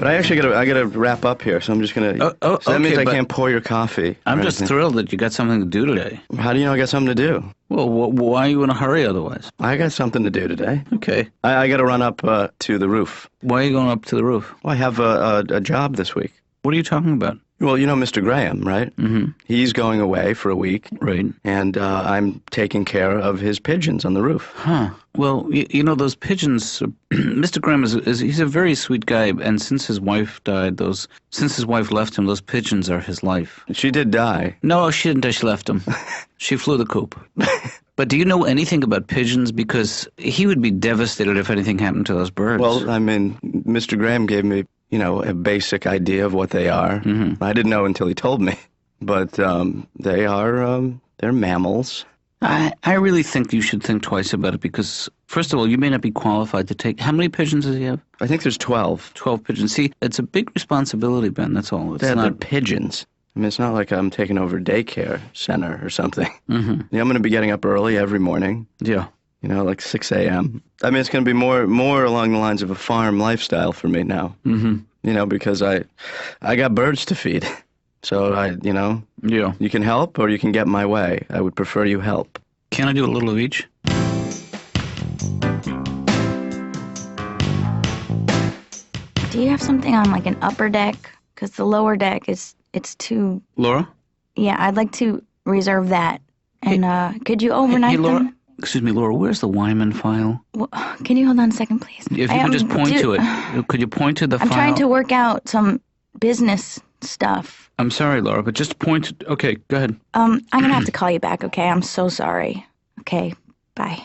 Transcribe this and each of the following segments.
But I actually gotta wrap up here, so I'm just gonna. So that means I can't pour your coffee. I'm just thrilled that you got something to do today. How do you know I got something to do? Well, why are you in a hurry otherwise? I got something to do today. Okay. I gotta run up to the roof. Why are you going up to the roof? Well, I have a job this week. What are you talking about? Well, you know Mr. Graham, right? Mm-hmm. He's going away for a week. Right. And I'm taking care of his pigeons on the roof. Huh. Well, you know, those pigeons, Mr. Graham he's a very sweet guy, and since his wife died, since his wife left him, those pigeons are his life. She did die. No, she didn't die, she left him. She flew the coop. But do you know anything about pigeons? Because he would be devastated if anything happened to those birds. Well, I mean, Mr. Graham gave me, you know, a basic idea of what they are. Mm-hmm. I didn't know until he told me. But they're mammals. I really think you should think twice about it because, first of all, you may not be qualified to take... How many pigeons does he have? I think there's 12. 12 pigeons. See, it's a big responsibility, Ben, that's all. They're pigeons. I mean, it's not like I'm taking over a daycare center or something. Mm-hmm. Yeah, I'm going to be getting up early every morning. Yeah. You know, like 6 a.m. I mean, it's going to be more along the lines of a farm lifestyle for me now. Mm-hmm. You know, because I got birds to feed. So, Yeah. You can help or you can get my way. I would prefer you help. Can I do a little of each? Do you have something on like an upper deck? Because the lower deck it's too... Laura? Yeah, I'd like to reserve that. And could you overnight Laura, them? Excuse me, Laura, where's the Wyman file? Well, can you hold on a second, please? If you could just point to it. Could you point to the file? I'm trying to work out some business stuff. I'm sorry, Laura, but just point... Okay, go ahead. I'm going to have to call you back, okay? I'm so sorry. Okay, bye.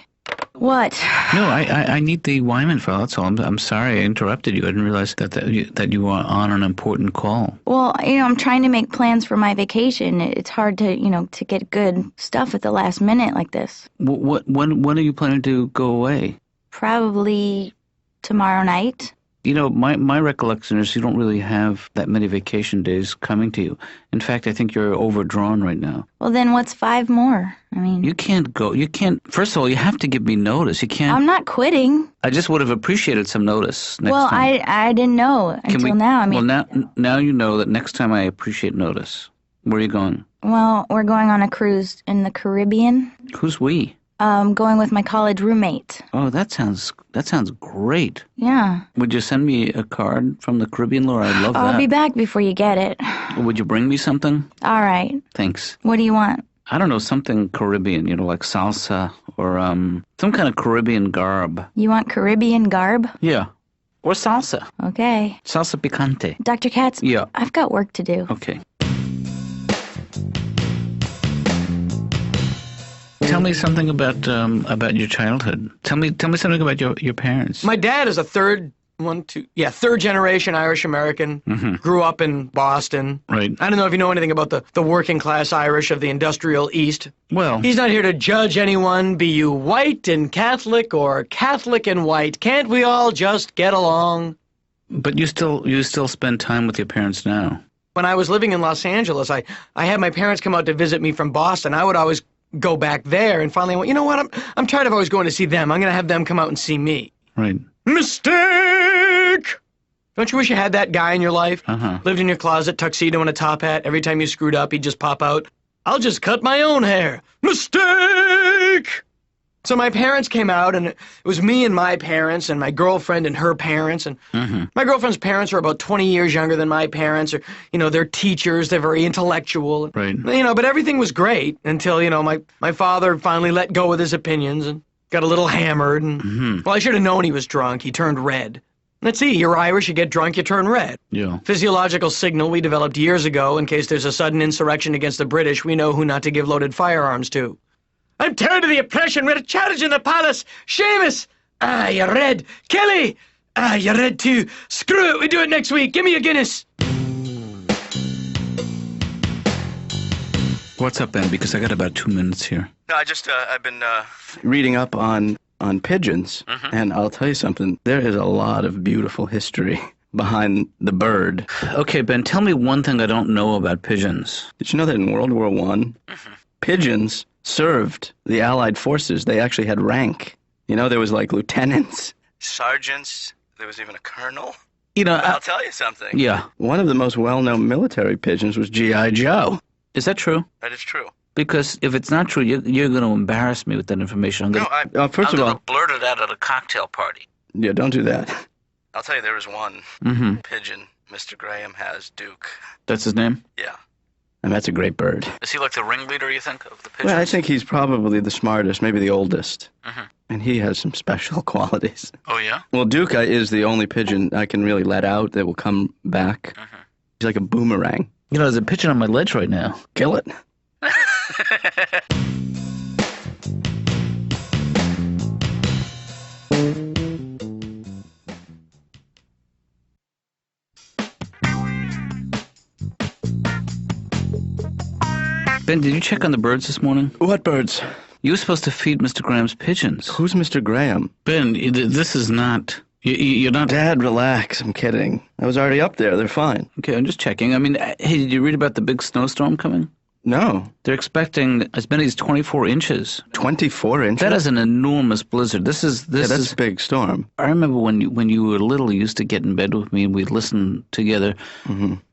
What? No, I need the Wyman file, that's all. I'm sorry I interrupted you. I didn't realize that you were on an important call. Well, I'm trying to make plans for my vacation. It's hard to, to get good stuff at the last minute like this. When are you planning to go away? Probably tomorrow night. You know, my recollection is you don't really have that many vacation days coming to you. In fact, I think you're overdrawn right now. Well, then what's 5 more? I mean... You can't go. You can't... First of all, you have to give me notice. You can't... I'm not quitting. I just would have appreciated some notice next time. Well, I didn't know until now. I mean... Well, now you know that next time I appreciate notice. Where are you going? Well, we're going on a cruise in the Caribbean. Who's we? Going with my college roommate. Oh, that sounds great. Yeah. Would you send me a card from the Caribbean, Laura? I'd love that. I'll be back before you get it. Would you bring me something? All right. Thanks. What do you want? I don't know, something Caribbean, like salsa or some kind of Caribbean garb. You want Caribbean garb? Yeah. Or salsa. Okay. Salsa picante. Dr. Katz? Yeah. I've got work to do. Okay. Tell me something about your childhood. Tell me something about your parents. My dad is a third generation Irish American. Mm-hmm. Grew up in Boston. Right. I don't know if you know anything about the working class Irish of the industrial East. Well, he's not here to judge anyone, be you white and Catholic or Catholic and white. Can't we all just get along? But you still spend time with your parents now. When I was living in Los Angeles, I had my parents come out to visit me from Boston. I would always go back there, and finally I went, you know what, I'm tired of always going to see them. I'm going to have them come out and see me. Right. Mistake! Don't you wish you had that guy in your life? Uh-huh. Lived in your closet, tuxedo and a top hat. Every time you screwed up, he'd just pop out. I'll just cut my own hair. Mistake! So my parents came out, and it was me and my parents and my girlfriend and her parents. And my girlfriend's parents are about 20 years younger than my parents. Or, they're teachers. They're very intellectual. Right. But everything was great until, my father finally let go with his opinions and got a little hammered. And, well, I should have known he was drunk. He turned red. Let's see, you're Irish, you get drunk, you turn red. Yeah. Physiological signal we developed years ago in case there's a sudden insurrection against the British. We know who not to give loaded firearms to. I'm tired of the oppression. We're a charge in the palace. Seamus! Ah, you're red. Kelly! Ah, you're red too. Screw it, we do it next week. Give me a Guinness. What's up, Ben? Because I got about 2 minutes here. No, I've been reading up on pigeons, and I'll tell you something. There is a lot of beautiful history behind the bird. Okay, Ben, tell me one thing I don't know about pigeons. Did you know that in World War I, pigeons served the Allied forces? They actually had rank. There was like lieutenants, sergeants, there was even a colonel. You know, I'll tell you something. yeah. One of the most well-known military pigeons was G.I. Joe. Is that true? That is true. Because if it's not true, you're going to embarrass me with that information. First of all, blurt it out at a cocktail party. yeah, don't do that. I'll tell you, there was one pigeon Mr. Graham has, Duke. That's his name? Yeah. And that's a great bird. Is he like the ringleader, you think, of the pigeons? Well, I think he's probably the smartest, maybe the oldest. And he has some special qualities. Oh, yeah? Well, Duke is the only pigeon I can really let out that will come back. He's like a boomerang. You know, there's a pigeon on my ledge right now. Kill it. Ben, did you check on the birds this morning? What birds? You were supposed to feed Mr. Graham's pigeons. Who's Mr. Graham? Ben, this is not... You're not... Dad, relax. I'm kidding. I was already up there. They're fine. Okay, I'm just checking. I mean, hey, did you read about the big snowstorm coming? No. They're expecting as many as 24 inches. 24 inches? That is an enormous blizzard. This is that's a big storm. I remember when you were little, you used to get in bed with me and we'd listen together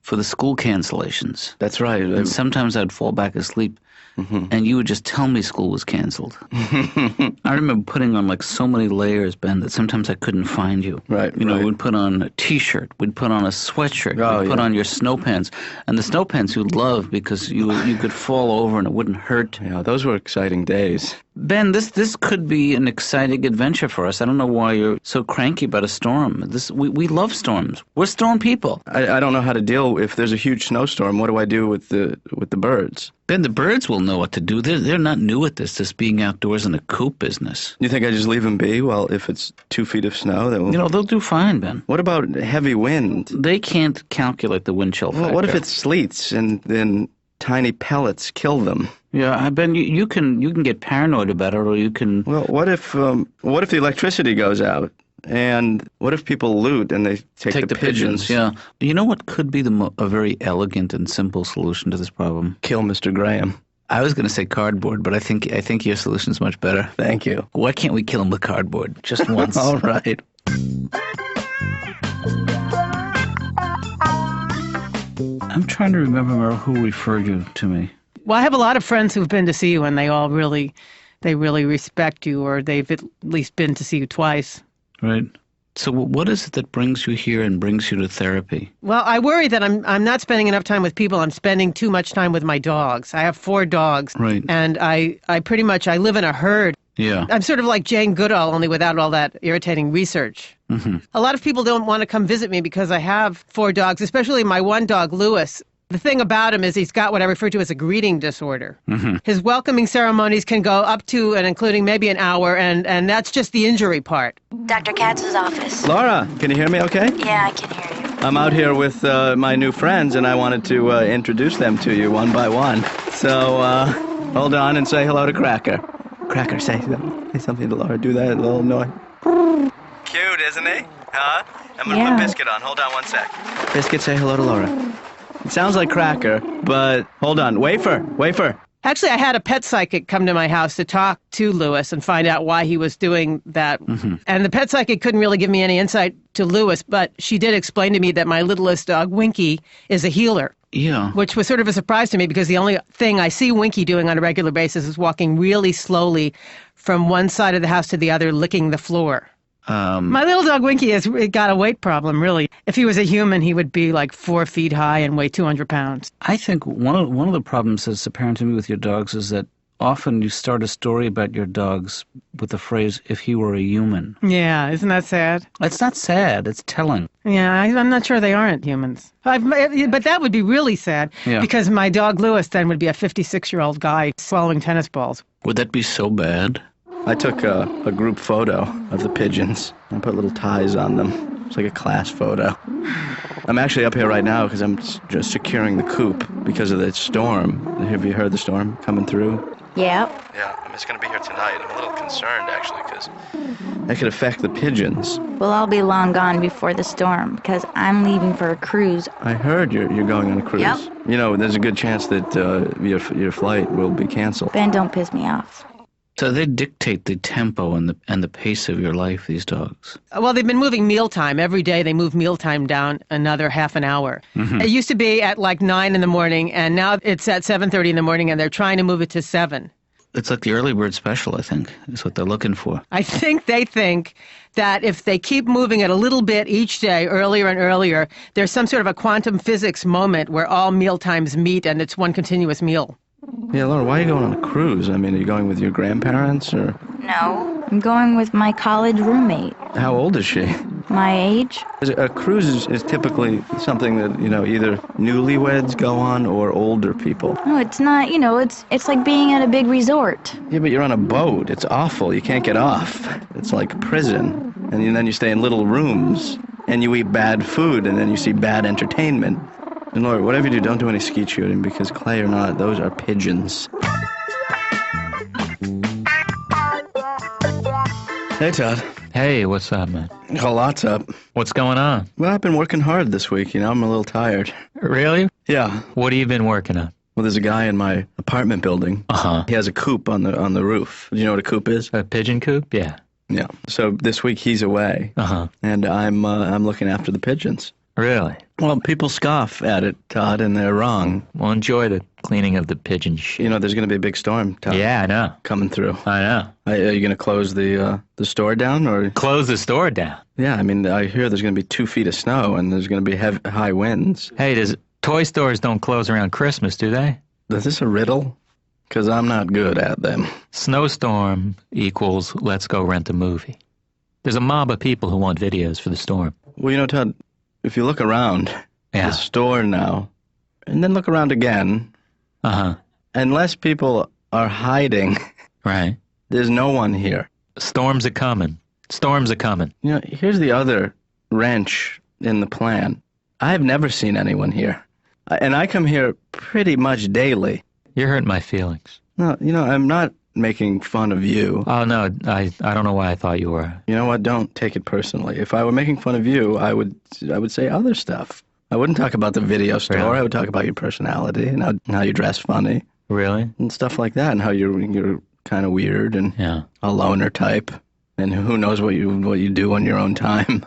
for the school cancellations. That's right. And sometimes I'd fall back asleep. And you would just tell me school was canceled. I remember putting on like so many layers, Ben, that sometimes I couldn't find you. Right, You know, we'd put on a T-shirt, we'd put on a sweatshirt, we'd put on your snow pants. And the snow pants you'd love because you could fall over and it wouldn't hurt. Yeah, those were exciting days. Ben, this could be an exciting adventure for us. I don't know why you're so cranky about a storm. We love storms. We're storm people. I don't know how to deal if there's a huge snowstorm. What do I do with the birds? Ben, the birds will know what to do. They're not new at this being outdoors in a coop business. You think I just leave them be? Well, if it's 2 feet of snow, they will... You know, they'll do fine, Ben. What about heavy wind? They can't calculate the wind chill factor. Well, what if it sleets and then tiny pellets kill them? Yeah, Ben, you can get paranoid about it, or you can... Well, what if the electricity goes out? And what if people loot and they take the pigeons? Yeah. You know what could be a very elegant and simple solution to this problem? Kill Mr. Graham. I was going to say cardboard, but I think your solution is much better. Thank you. Why can't we kill him with cardboard just once? All right. I'm trying to remember who referred you to me. Well, I have a lot of friends who've been to see you, and they all really respect you, or they've at least been to see you twice. Right. So what is it that brings you here and brings you to therapy? Well, I worry that I'm not spending enough time with people. I'm spending too much time with my dogs. I have 4 dogs. Right. And I pretty much, I live in a herd. Yeah. I'm sort of like Jane Goodall, only without all that irritating research. A lot of people don't want to come visit me because I have 4 dogs, especially my one dog, Lewis. The thing about him is he's got what I refer to as a greeting disorder. His welcoming ceremonies can go up to and including maybe an hour, and that's just the injury part. Dr. Katz's office. Laura, can you hear me okay? Yeah, I can hear you. I'm out here with my new friends, and I wanted to introduce them to you one by one. So, hold on and say hello to Cracker. Cracker, say something to Laura. Do that little noise. Cute, isn't he? Huh? I'm going to put Biscuit on. Hold on one sec. Biscuit, say hello to Laura. It sounds like Cracker, but hold on. Wafer. Actually, I had a pet psychic come to my house to talk to Lewis and find out why he was doing that. And the pet psychic couldn't really give me any insight to Lewis, but she did explain to me that my littlest dog, Winky, is a healer. Yeah. Which was sort of a surprise to me because the only thing I see Winky doing on a regular basis is walking really slowly from one side of the house to the other, licking the floor. My little dog Winky has got a weight problem, really. If he was a human, he would be like 4 feet high and weigh 200 pounds. I think one of the problems that's apparent to me with your dogs is that often you start a story about your dogs with the phrase, if he were a human. Yeah, isn't that sad? It's not sad, it's telling. Yeah, I'm not sure they aren't humans. But that would be really sad because my dog Lewis then would be a 56-year-old guy swallowing tennis balls. Would that be so bad? I took a group photo of the pigeons. I put little ties on them. It's like a class photo. I'm actually up here right now because I'm just securing the coop because of the storm. Have you heard the storm coming through? Yeah. Yeah, I'm just going to be here tonight. I'm a little concerned, actually, because that could affect the pigeons. Well, I'll be long gone before the storm because I'm leaving for a cruise. I heard you're going on a cruise. Yep. You know, there's a good chance that your flight will be canceled. Ben, don't piss me off. So they dictate the tempo and the pace of your life, these dogs. Well, they've been moving mealtime. Every day they move mealtime down another half an hour. It used to be at like 9 in the morning, and now it's at 7:30 in the morning, and they're trying to move it to 7. It's like the early bird special, I think, is what they're looking for. I think they think that if they keep moving it a little bit each day, earlier and earlier, there's some sort of a quantum physics moment where all meal times meet and it's one continuous meal. Yeah, Laura, why are you going on a cruise? I mean, are you going with your grandparents, or? No, I'm going with my college roommate. How old is she? My age. A cruise is typically something that, either newlyweds go on or older people. No, it's not, it's like being at a big resort. Yeah, but you're on a boat. It's awful. You can't get off. It's like prison. And then you stay in little rooms, and you eat bad food, and then you see bad entertainment. And Laura, whatever you do, don't do any skeet shooting, because clay or not, those are pigeons. Hey, Todd. Hey, what's up, man? A lot's up. What's going on? Well, I've been working hard this week, I'm a little tired. Really? Yeah. What have you been working on? Well, there's a guy in my apartment building. Uh-huh. He has a coop on the roof. Do you know what a coop is? A pigeon coop? Yeah. Yeah. So this week he's away, Uh-huh. and I'm looking after the pigeons. Really? Well, people scoff at it, Todd, and they're wrong. Well, enjoy the cleaning of the pigeon shit. There's going to be a big storm, Todd. Yeah, I know. Coming through. I know. Are you going to close the store down, or? Close the store down. Yeah, I hear there's going to be 2 feet of snow, and there's going to be high winds. Hey, toy stores don't close around Christmas, do they? Is this a riddle? Because I'm not good at them. Snowstorm equals let's go rent a movie. There's a mob of people who want videos for the storm. Well, Todd, if you look around Yeah. the store now, and then look around again, Uh-huh. unless people are hiding, Right. there's no one here. Storms are coming. Storms are coming. Here's the other wrench in the plan. I've never seen anyone here. And I come here pretty much daily. You're hurting my feelings. No, I'm not making fun of you. Oh, no, I don't know why I thought you were. You know what? Don't take it personally. If I were making fun of you, I would say other stuff. I wouldn't talk about the video store. Really? I would talk about your personality and how you dress funny Really? and stuff like that, and how you're kind of weird and Yeah. a loner type, and who knows what you do on your own time.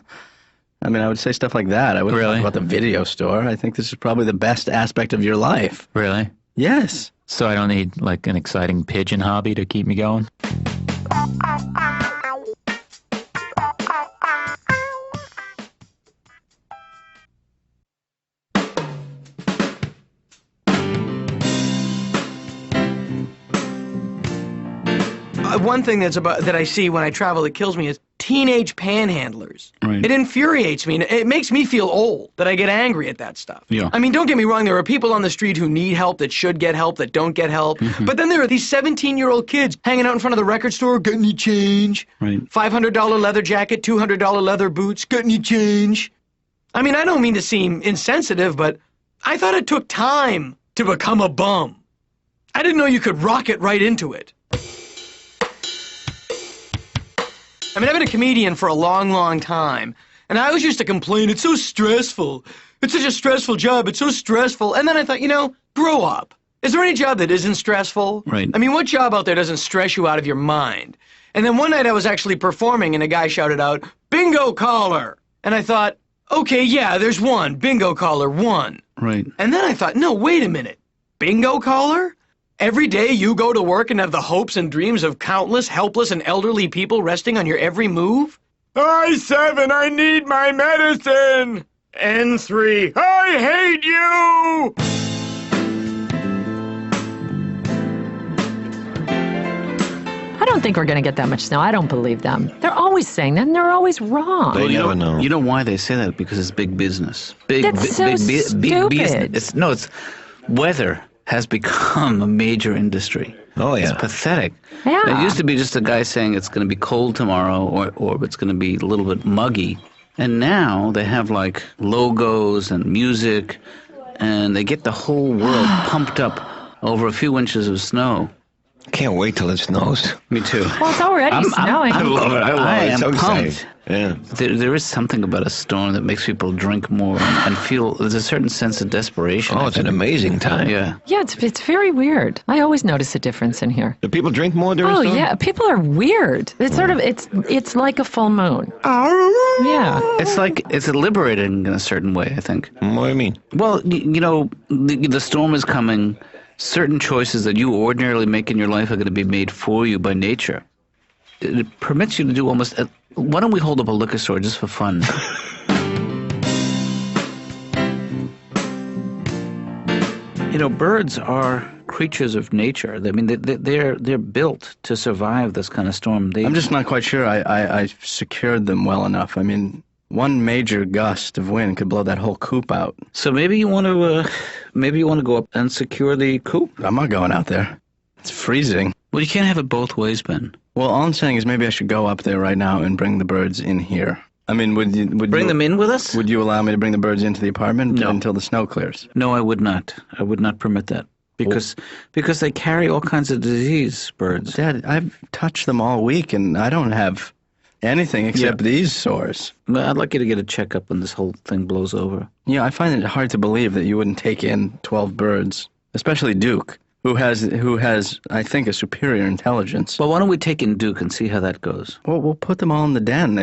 I would say stuff like that. I wouldn't Really? talk about the video store. I think this is probably the best aspect of your life. Really? Yes. So I don't need, like, an exciting pigeon hobby to keep me going? One thing that I see when I travel that kills me is teenage panhandlers. Right. It infuriates me, and it makes me feel old that I get angry at that stuff. Yeah. Don't get me wrong, there are people on the street who need help, that should get help, that don't get help. But then there are these 17-year-old kids hanging out in front of the record store, got any change? Right. $500 leather jacket, $200 leather boots, got any change? I don't mean to seem insensitive, but I thought it took time to become a bum. I didn't know you could rocket right into it. I've been a comedian for a long, long time, and I always used to complain, it's so stressful. It's such a stressful job, it's so stressful. And then I thought, grow up. Is there any job that isn't stressful? Right. What job out there doesn't stress you out of your mind? And then one night I was actually performing, and a guy shouted out, bingo caller! And I thought, okay, yeah, there's one, bingo caller, one. Right. And then I thought, no, wait a minute, bingo caller? Every day you go to work and have the hopes and dreams of countless helpless and elderly people resting on your every move? I-7, I need my medicine! N3, I hate you! I don't think we're going to get that much snow. I don't believe them. They're always saying that, and they're always wrong. Well, you know why they say that? Because it's big business. That's so stupid. business. It's weather has become a major industry. Oh, yeah. It's pathetic. Yeah. It used to be just a guy saying it's going to be cold tomorrow or it's going to be a little bit muggy. And now they have like logos and music, and they get the whole world pumped up over a few inches of snow. Can't wait till it snows. Me too. Well, it's already snowing. I love it. I am love it. So pumped. excited. Yeah. There is something about a storm that makes people drink more and feel there's a certain sense of desperation. Oh, it's an amazing time. Yeah. Yeah, it's very weird. I always notice a difference in here. Do people drink more during Oh storm? yeah, people are weird. It's sort of it's like a full moon. Yeah. It's liberating in a certain way, I think. What do you mean? Well, the storm is coming. Certain choices that you ordinarily make in your life are going to be made for you by nature. It permits you to do almost... Why don't we hold up a liquor store just for fun? Birds are creatures of nature. I mean, they're built to survive this kind of storm. I'm just not quite sure I secured them well enough. I mean, one major gust of wind could blow that whole coop out. So maybe you want to go up and secure the coop. I'm not going out there. It's freezing. Well, you can't have it both ways, Ben. Well, all I'm saying is maybe I should go up there right now and bring the birds in here. I mean, would Bring them in with us? Would you allow me to bring the birds into the apartment No. until the snow clears? No, I would not. I would not permit that. Because they carry all kinds of disease, birds. Dad, I've touched them all week and I don't have anything except these sores. Well, I'd like you to get a checkup when this whole thing blows over. Yeah, I find it hard to believe that you wouldn't take in 12 birds, especially Duke, who has I think a superior intelligence. Well, why don't we take in Duke and see how that goes? Well, we'll put them all in the den.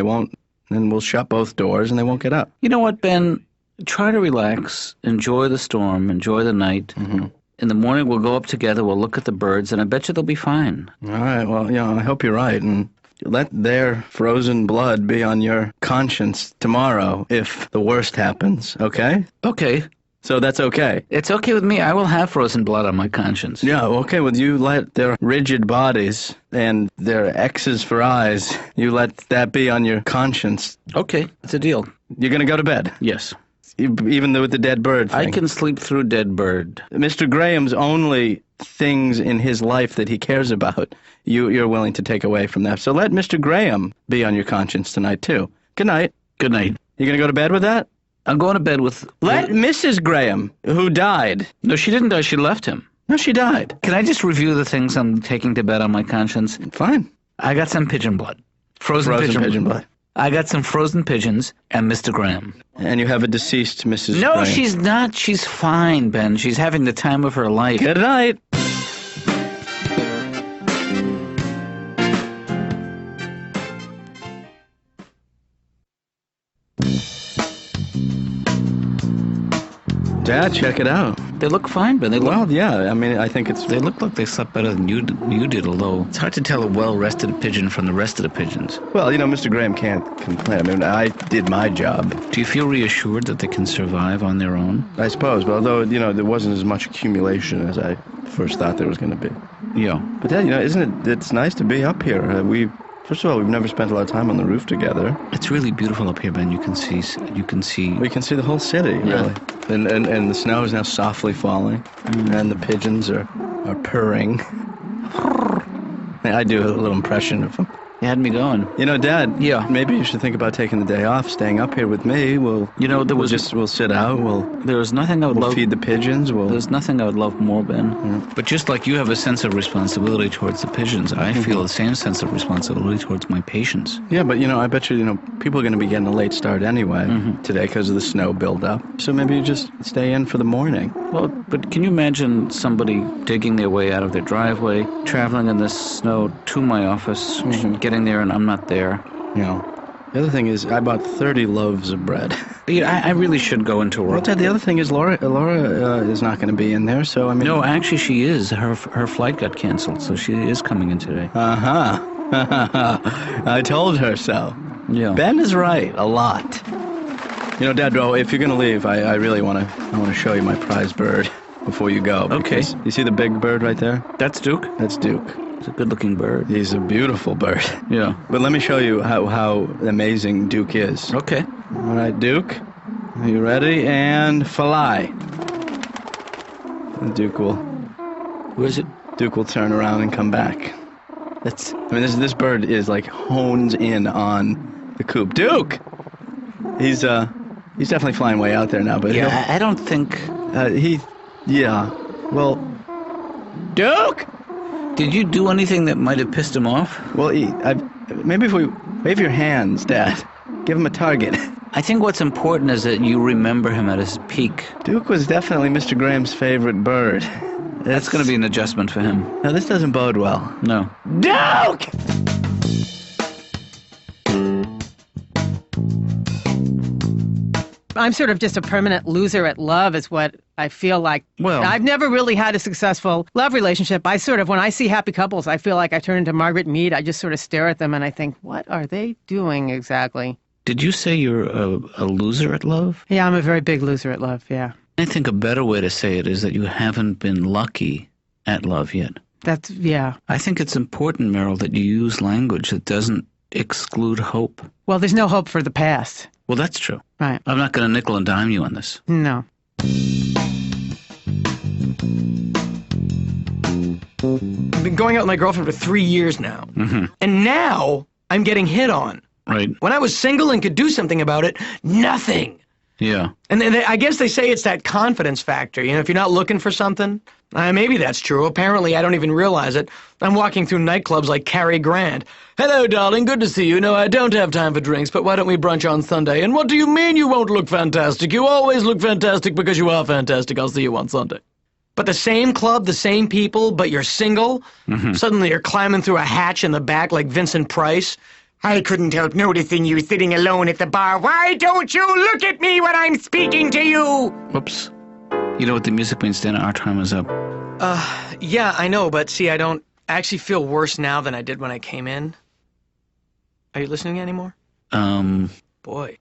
Then we'll shut both doors and they won't get up. You know what, Ben? Try to relax, enjoy the storm, enjoy the night. Mm-hmm. In the morning, we'll go up together, we'll look at the birds, and I bet you they'll be fine. All right, well, I hope you're right, and let their frozen blood be on your conscience tomorrow if the worst happens, okay? Okay. So that's okay? It's okay with me. I will have frozen blood on my conscience. Yeah, okay, well, you let their rigid bodies and their X's for eyes, you let that be on your conscience. Okay, it's a deal. You're going to go to bed? Yes. Even though with the dead bird thing? I can sleep through dead bird. Mr. Graham's only things in his life that he cares about, you're willing to take away from that. So let Mr. Graham be on your conscience tonight, too. Good night. Good night. You going to go to bed with that? I'm going to bed with... Let Mrs. Graham, who died... No, she didn't die. She left him. No, she died. Can I just review the things I'm taking to bed on my conscience? Fine. I got some pigeon blood. Frozen pigeon blood. I got some frozen pigeons and Mr. Graham. And you have a deceased Mrs. No, Graham. she's not. She's fine, Ben. She's having the time of her life. Good night. Dad, check it out. They look fine, Ben. They look... Well, yeah, I mean, I think it's... They look like they slept better than you did, although it's hard to tell a well-rested pigeon from the rest of the pigeons. Well, Mr. Graham can't complain. I mean, I did my job. Do you feel reassured that they can survive on their own? I suppose, but although, there wasn't as much accumulation as I first thought there was going to be. Yeah. But Dad, isn't it's nice to be up here. First of all, we've never spent a lot of time on the roof together. It's really beautiful up here, Ben. You can see... We can see the whole city, really. And the snow is now softly falling, and the pigeons are purring. I do a little impression of them. You had me going. Dad. Yeah. Maybe you should think about taking the day off, staying up here with me. We'll sit out. There was nothing I would We'll love. feed the pigeons. There's nothing I would love more, Ben. But just like you have a sense of responsibility towards the pigeons, I feel the same sense of responsibility towards my patients. Yeah, but I bet you, people are going to be getting a late start anyway today because of the snow buildup. So maybe you just stay in for the morning. Well, but can you imagine somebody digging their way out of their driveway, traveling in this snow to my office, getting there and I'm not there? The other thing is I bought 30 loaves of bread. Yeah, I really should go into work. Well, Dad, the other thing is Laura is not going to be in there, so I mean... No, actually she is. Her flight got canceled, so she is coming in today. I told her so. Yeah. Ben is right, a lot. Dad, if you're going to leave, I really want to show you my prize bird before you go. Okay. You see the big bird right there? That's Duke? That's Duke. It's a good-looking bird. He's a beautiful bird. Yeah. But let me show you how amazing Duke is. Okay. All right, Duke. Are you ready? And fly. And Duke will... Where is it? Duke will turn around and come back. This bird is like hones in on the coop. Duke! He's definitely flying way out there now, but yeah, I don't think... Well, Duke! Did you do anything that might have pissed him off? Well, maybe if we wave your hands, Dad. Give him a target. I think what's important is that you remember him at his peak. Duke was definitely Mr. Graham's favorite bird. That's going to be an adjustment for him. Now, this doesn't bode well. No. Duke! I'm sort of just a permanent loser at love is what I feel like. Well- I've never really had a successful love relationship. When I see happy couples, I feel like I turn into Margaret Mead. I just sort of stare at them and I think, what are they doing exactly? Did you say you're a loser at love? Yeah, I'm a very big loser at love, yeah. I think a better way to say it is that you haven't been lucky at love yet. Yeah. I think it's important, Meryl, that you use language that doesn't exclude hope. Well, there's no hope for the past. Well, that's true. Right. I'm not going to nickel and dime you on this. No. I've been going out with my girlfriend for 3 years now. Mm-hmm. And now I'm getting hit on. Right. When I was single and could do something about it, nothing. Yeah. And then I guess they say it's that confidence factor. You know, if you're not looking for something, maybe that's true. Apparently, I don't even realize it. I'm walking through nightclubs like Cary Grant. Hello, darling. Good to see you. No, I don't have time for drinks, but why don't we brunch on Sunday? And what do you mean you won't look fantastic? You always look fantastic because you are fantastic. I'll see you on Sunday. But the same club, the same people, but you're single? Mm-hmm. Suddenly you're climbing through a hatch in the back like Vincent Price. I couldn't help noticing you sitting alone at the bar. Why don't you look at me when I'm speaking to you? Whoops. You know what the music means, Dana? Our time is up. Yeah, I know, but see, I actually feel worse now than I did when I came in. Are you listening anymore? Boy.